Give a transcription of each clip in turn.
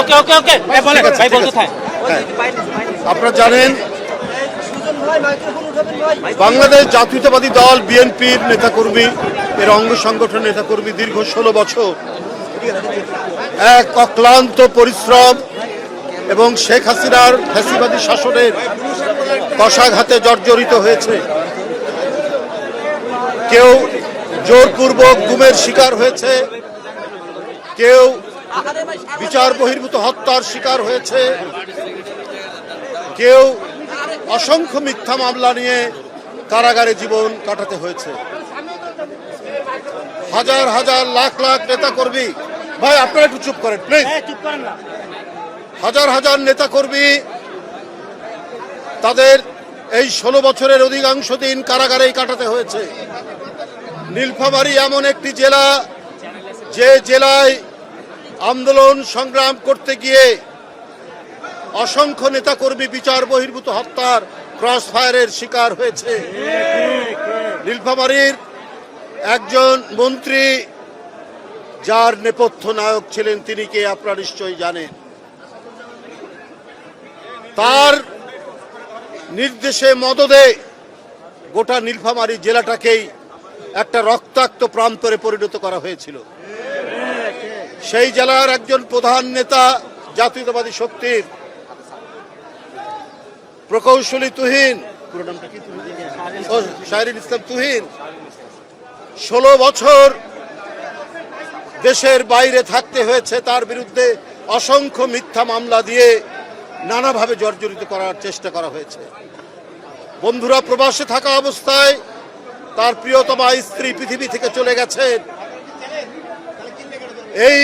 ওকে ওকে ওকে ভাই বলতে থাক। আপনারা জানেন বাংলাদেশ জাতীয়তাবাদী দল বিএনপির নেতাকর্মী, এর অঙ্গ সংগঠন নেতাকর্মী দীর্ঘ 16 বছর এক অক্লান্ত পরিশ্রম এবং শেখ হাসিনার ফ্যাসিবাদী শাসনের কষাঘাতে জর্জরিত হয়েছে। কেউ জোরপূর্বক গুমের শিকার হয়েছে, কেউ বিচার বহির্ভূত হত্যার শিকার হয়েছে, কেউ অসংখ্য মিথ্যা মামলা নিয়ে কারাগারে জীবন কাটাতে হয়েছে। হাজার হাজার লাখ লাখ নেতাকর্মী, ভাই আপনারা একটু চুপ করেন প্লিজ, হাজার হাজার নেতাকর্মী তাদের এই 16 বছরের অধিকাংশ দিন কারাগারেই কাটাতে হয়েছে। নীলফামারী এমন একটি জেলা, যে জেলায় আন্দোলন সংগ্রাম করতে গিয়ে অসংখ্য নেতাকর্মী বিচার বহির্ভূত হত্যার ক্রস ফায়ারের শিকার হয়েছে। নীলফামারীর একজন মন্ত্রী যার নেপথ্য নায়ক ছিলেন, তিনি কে আপনারা নিশ্চয়ই জানেন। তার নির্দেশে মদদে গোটা নীলফামারী জেলাটাকেই একটা রক্তাক্ত প্রান্তরে পরিণত করা হয়েছিল। সেই জেলার একজন প্রধান নেতা, জাতীয়তাবাদী শক্তির প্রকৌশলী তুহিন, পুরো নামটা কি, শাহরিন ইসলাম তুহিন, 16 বছর দেশের বাইরে থাকতে হয়েছে। তার বিরুদ্ধে অসংখ্য মিথ্যা মামলা দিয়ে নানাভাবে জর্জরিত করার চেষ্টা করা হয়েছে। বন্ধুরা, প্রবাসে থাকা অবস্থায় তার প্রিয়তমা স্ত্রী পৃথিবী থেকে চলে গেছেন। এই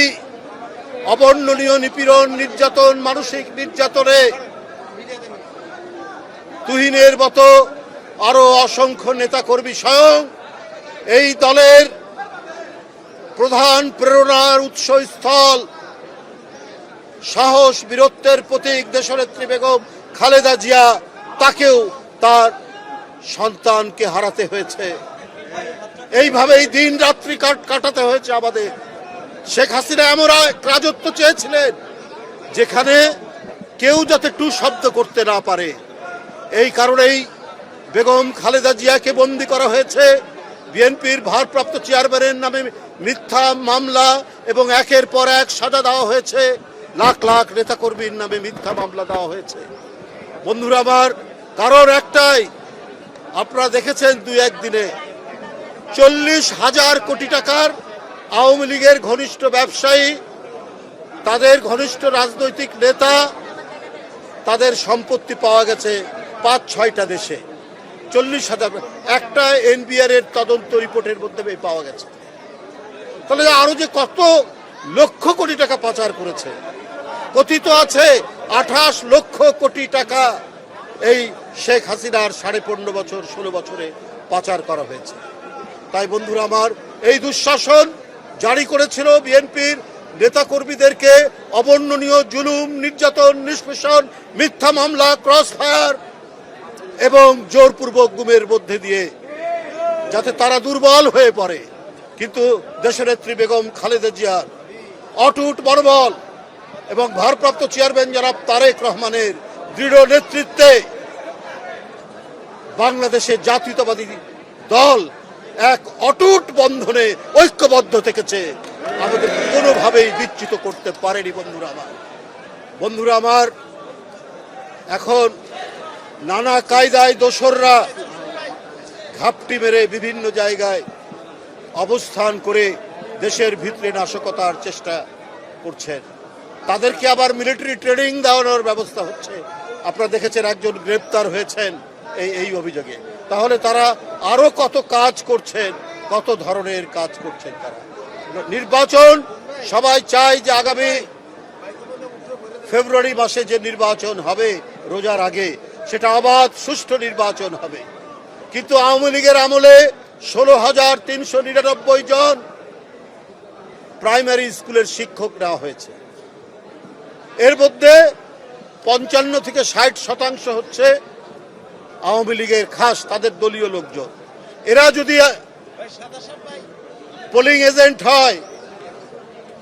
অবর্ণনীয় নিপীড়ন, নির্যাতন, মানসিক নির্যাতনে তুহিনের মতো আরো অসংখ্য নেতাকর্মী, স্বয়ং এই দলের প্রধান প্রেরণার উৎসস্থল, সাহস বীরত্বের প্রতীক দেশনেত্রী বেগম খালেদা জিয়া, তাকেও তার সন্তানকে হারাতে হয়েছে। এইভাবেই দিন রাত্রি কাটাতে হয়েছে আমাদের। শেখ হাসিনা এমন এক রাজত্ব চেয়েছিলেন যেখানে কেউ যাতে টু শব্দ করতে না পারে। এই কারণেই বেগম খালেদা জিয়াকে বন্দী করা হয়েছে। বিএনপির ভারপ্রাপ্ত চেয়ারম্যানের নামে মিথ্যা মামলা এবং একের পর এক সাজা দেওয়া হয়েছে। লাখ লাখ নেতাকর্মীর নামে মিথ্যা মামলা দেওয়া হয়েছে। বন্ধুরা আমার, কারণ একটাই, আপনারা দেখেছেন 2-1 দিনে 40,000 কোটি টাকার আওয়ামী লীগের ঘনিষ্ঠ ব্যবসায়ী, তাদের ঘনিষ্ঠ রাজনৈতিক নেতা, তাদের সম্পত্তি পাওয়া গেছে 5-6টা দেশে। 40,000, একটা এনবিআর এর তদন্ত রিপোর্টের মধ্যে পাওয়া গেছে। তাহলে আরো যে কত লক্ষ কোটি টাকা পাচার করেছে। কথিত আছে 28 লক্ষ কোটি টাকা এই শেখ হাসিনার 15.5 বছর 16 বছরে পাচার করা হয়েছে। তাই বন্ধুরা আমার, এই দুঃশাসন জারি করেছিল বিএনপির নেতাকর্মীদেরকে অবর্ণনীয় জুলুম, নির্যাতন, নিষ্পেষণ, মিথ্যা মামলা, ক্রস ফায়ার এবং জোরপূর্বক গুমের মধ্যে দিয়ে, যাতে তারা দুর্বল হয়ে পড়ে। কিন্তু দেশনেত্রী বেগম খালেদা জিয়ার অটুট মনোবল এবং ভারপ্রাপ্ত চেয়ারম্যান জনাব তারেক রহমানের দৃঢ় নেতৃত্বে বাংলাদেশের জাতীয়তাবাদী দল এক অটুট বন্ধনে ঐক্যবদ্ধ থেকেছে, আমাদের কোনোভাবেই বিচ্যুত করতে পারেনি। বন্ধুরা আমার, এখন নানা কায়দায় দোসররা ঘাপটি মেরে বিভিন্ন জায়গায় অবস্থান করে দেশের ভিতরে নাশকতার চেষ্টা করছেন। তাদেরকে আবার মিলিটারি ট্রেনিং দেওয়ানোর ব্যবস্থা হচ্ছে। আপনারা দেখেছেন একজন গ্রেপ্তার হয়েছেন এই অভিযোগে। তাহলে তারা আরো কত কাজ করছেন, কত ধরনের কাজ করছেন তারা। নির্বাচন, সবাই চায় যে আগামী ফেব্রুয়ারি মাসে যে নির্বাচন হবে রোজার আগে, সেটা অবাধ সুষ্ঠু নির্বাচন হবে। কিন্তু আওয়ামী লীগের আমলে 16,399 জন প্রাইমারি স্কুলের শিক্ষক নেওয়া হয়েছে। এর মধ্যে 55 থেকে 60% হচ্ছে আওয়ামী লীগের খাস, তাদের দলীয় লোকজন। এরা যদি পোলিং এজেন্ট হয়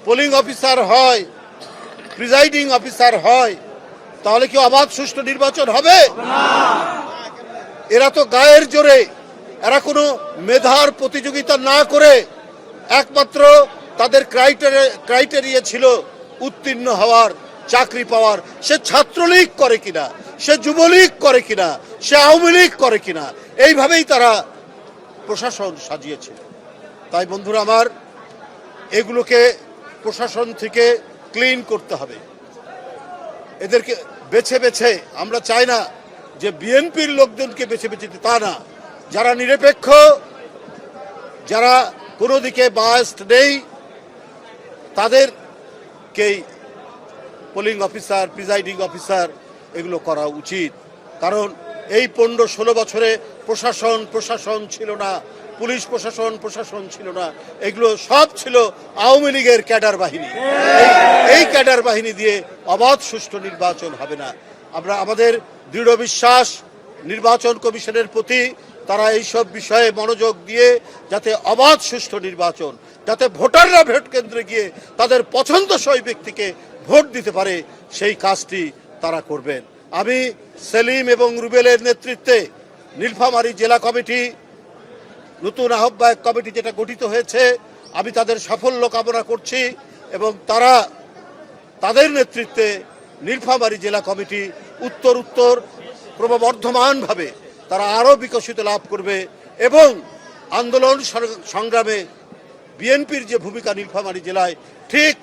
পোলিং অফিসার হয়, প্রিজাইডিং অফিসার হয়, তাহলে কি অবাধ সুষ্ঠু নির্বাচন হবে? এরা তো গায়ের জোরে, এরা কোনো মেধার প্রতিযোগিতা না করে একমাত্র তাদের ক্রাইটেরিয়া ছিল উত্তীর্ণ হওয়ার, চাকরি পাওয়ার। সে ছাত্রলীগ করে কিনা, সে যুবলীগ করে কিনা, সে আওয়ামী লীগ করে কিনা, এইভাবেই তারা প্রশাসন সাজিয়েছিল। তাই বন্ধুরা আমার, এগুলোকে প্রশাসন থেকে ক্লিন করতে হবে। এদেরকে বেছে বেছে, আমরা চাই না যে বিএনপির লোকজনকে বেছে বেছে দিতে, তা না, যারা নিরপেক্ষ, যারা কোনো দিকে বায়াসড নেই, তাদেরকেই পোলিং অফিসার, প্রিজাইডিং অফিসার এগুলো করা উচিত। কারণ এই 15-16 বছরে প্রশাসন ছিল না, পুলিশ প্রশাসন ছিল না, এগুলো সব ছিল আওয়ামী লীগের ক্যাডার বাহিনী। এই ক্যাডার বাহিনী দিয়ে অবাধ সুষ্ঠু নির্বাচন হবে না। আমাদের দৃঢ় বিশ্বাস নির্বাচন কমিশনের প্রতি, তারা এইসব বিষয়ে মনোযোগ দিয়ে যাতে অবাধ সুষ্ঠু নির্বাচন, যাতে ভোটাররা ভোট কেন্দ্রে গিয়ে তাদের পছন্দসই ব্যক্তিকে ভোট দিতে পারে, সেই কাজটি তারা করবেন। আমি সেলিম এবং রুবেলের নেতৃত্বে নীলফামারী জেলা কমিটি, নতুন আহ্বায়ক কমিটি যেটা গঠিত হয়েছে, আমি তাদের সাফল্য কামনা করছি এবং তাদের নেতৃত্বে নীলফামারী জেলা কমিটি উত্তর ক্রমবর্ধমানভাবে তারা আরও বিকশিত লাভ করবে এবং আন্দোলন সংগ্রামে বিএনপির যে ভূমিকা নীলফামারী জেলায়, ঠিক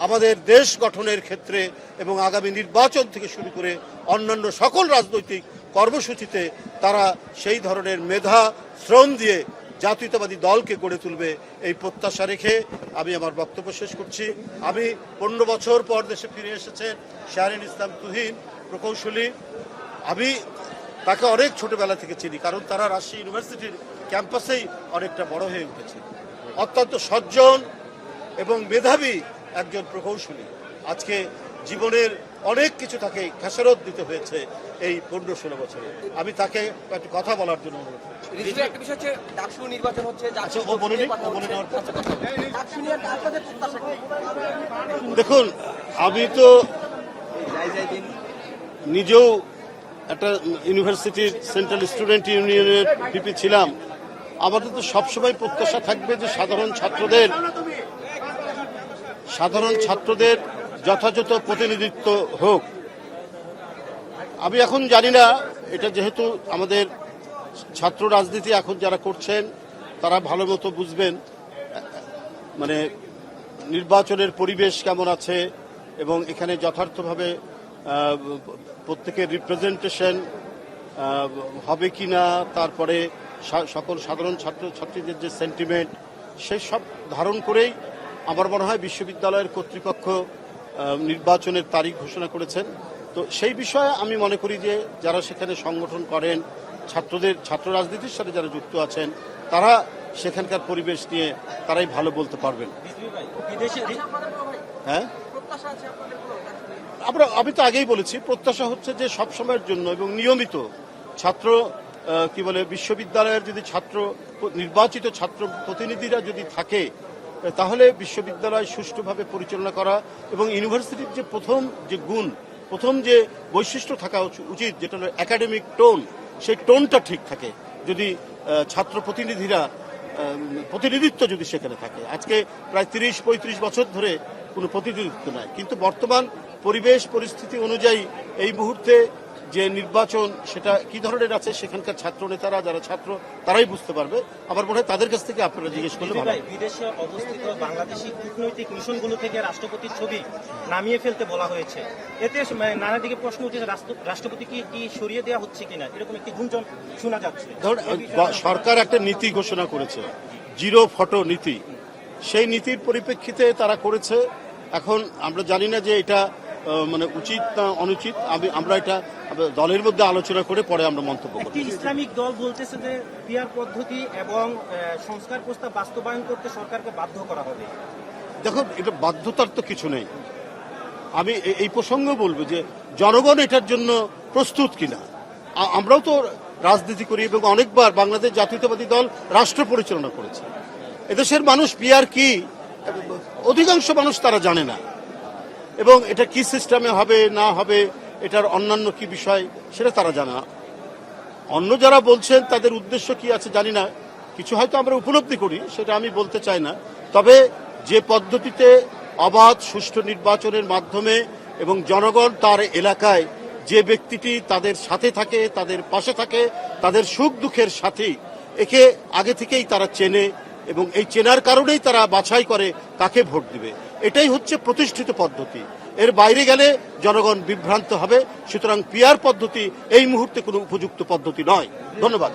আমাদের দেশ গঠনের ক্ষেত্রে এবং আগামী নির্বাচন থেকে শুরু করে অন্যান্য সকল রাজনৈতিক কর্মসূচিতে তারা সেই ধরনের মেধা শ্রম দিয়ে জাতীয়তাবাদী দলকে গড়ে তুলবে, এই প্রত্যাশা রেখে আমি আমার বক্তব্য শেষ করছি। আমি 15 বছর পর দেশে ফিরে এসেছেন শাহরিন ইসলাম তুহিন, প্রকৌশলী। আমি তাকে অনেক ছোটবেলা থেকে চিনি, কারণ তারা রাজশাহী ইউনিভার্সিটির ক্যাম্পাসেই অনেকটা বড় হয়ে উঠেছে। অত্যন্ত সজ্জন এবং মেধাবী একজন প্রকৌশলী। আজকে জীবনের অনেক কিছু তাকে খেসারত দিতে হয়েছে এই 15-16 বছরে। আমি তাকে একটু কথা বলার জন্য অনুরোধ করছি। একটা বিষয় হচ্ছে ডাকসু নির্বাচন হচ্ছে, আচ্ছা, ও বলে নেওয়ার। দেখুন, আমি তো নিজেও একটা ইউনিভার্সিটির সেন্ট্রাল স্টুডেন্ট ইউনিয়নের ভিপি ছিলাম। আমাদের তো সবসময় প্রত্যাশা থাকবে যে সাধারণ ছাত্রদের যথাযথ প্রতিনিধিত্ব হোক। আমি এখন জানি না, এটা যেহেতু আমাদের ছাত্র রাজনীতি এখন যারা করছেন তারা ভালো মতো বুঝবেন, মানে নির্বাচনের পরিবেশ কেমন আছে এবং এখানে যথার্থভাবে প্রত্যেকের রিপ্রেজেন্টেশন হবে কি না, তারপরে সকল সাধারণ ছাত্রছাত্রীদের যে সেন্টিমেন্ট, সেই সব ধারণ করেই আমার মনে হয় বিশ্ববিদ্যালয়ের কর্তৃপক্ষ নির্বাচনের তারিখ ঘোষণা করেছেন। তো সেই বিষয়ে আমি মনে করি যে যারা সেখানে সংগঠন করেন, ছাত্র রাজনীতির সাথে যারা যুক্ত আছেন, তারা সেখানকার পরিবেশ নিয়ে তারাই ভালো বলতে পারবেন। হ্যাঁ, আমি তো আগেই বলেছি, প্রত্যাশা হচ্ছে যে সব সময়ের জন্য এবং নিয়মিত বিশ্ববিদ্যালয়ের যদি নির্বাচিত ছাত্র প্রতিনিধিরা যদি থাকে, তাহলে বিশ্ববিদ্যালয় সুষ্ঠুভাবে পরিচালনা করা এবং ইউনিভার্সিটির যে প্রথম যে বৈশিষ্ট্য থাকা উচিত, যেটা হলো একাডেমিক টোন, সেই টোনটা ঠিক থাকে যদি ছাত্র প্রতিনিধিত্ব যদি সেখানে থাকে। আজকে প্রায় 30-35 বছর ধরে কোনো প্রতিনিধিত্ব নাই, কিন্তু বর্তমান পরিবেশ পরিস্থিতি অনুযায়ী এই মুহূর্তে যে নির্বাচন সেটা কি ধরনের আছে, সেখানকার ছাত্র নেতারা যারা ছাত্র তারাই বুঝতে পারবে। আমার মনে হয় তাদের কাছ থেকে আপনারা জিজ্ঞেস করলে ভালো। বিদেশে অবস্থিত বাংলাদেশি কূটনৈতিক মিশনগুলো থেকে রাষ্ট্রপতির ছবি নামিয়ে ফেলতে বলা হয়েছে। এতে নানা দিকে প্রশ্ন উঠেছে, রাষ্ট্রপতি কি সরিয়ে দেওয়া হচ্ছে কিনা, এরকম একটি গুঞ্জন শোনা যাচ্ছে। ধরুন, সরকার একটা নীতি ঘোষণা করেছে, জিরো ফটো নীতি। সেই নীতির পরিপ্রেক্ষিতে তারা করেছে। এখন আমরা জানি না যে এটা উচিত না অনুচিত। আমরা এটা দলের মধ্যে আলোচনা করে পরে আমরা মন্তব্য করি। একটি ইসলামিক দল বলতেছে যে পিআর পদ্ধতি এবং সংস্কার প্রস্তাব বাস্তবায়ন করতে সরকারকে বাধ্য করা হবে। দেখো, এটা বাধ্যতার তো কিছু নেই। আমি এই প্রসঙ্গে বলবো যে জনগণ এটার জন্য প্রস্তুত কিনা। আমরাও তো রাজনীতি করি এবং অনেকবার বাংলাদেশ জাতীয়তাবাদী দল রাষ্ট্র পরিচালনা করেছে। এদেশের মানুষ পিআর কি অধিকাংশ মানুষ তারা জানে না, এবং এটা কি সিস্টেমে হবে না হবে, এটার অন্যান্য কি বিষয় সেটা তারা জানে না। অন্য যারা বলছেন তাদের উদ্দেশ্য কি আছে জানি না, কিছু হয়তো আমরা উপলব্ধি করি, সেটা আমি বলতে চাই না। তবে যে পদ্ধতিতে অবাধ সুষ্ঠু নির্বাচনের মাধ্যমে এবং জনগণ তার এলাকায় যে ব্যক্তিটি তাদের সাথে থাকে, তাদের পাশে থাকে, তাদের সুখ দুঃখের সাথী, একে আগে থেকেই তারা চেনে এবং এই চেনার কারণেই তারা বাছাই করে কাকে ভোট দিবে। এটাই হচ্ছে প্রতিষ্ঠিত পদ্ধতি। এর বাইরে গেলে জনগণ বিভ্রান্ত হবে। সুতরাং পিআর পদ্ধতি এই মুহূর্তে কোনো উপযুক্ত পদ্ধতি নয়। ধন্যবাদ।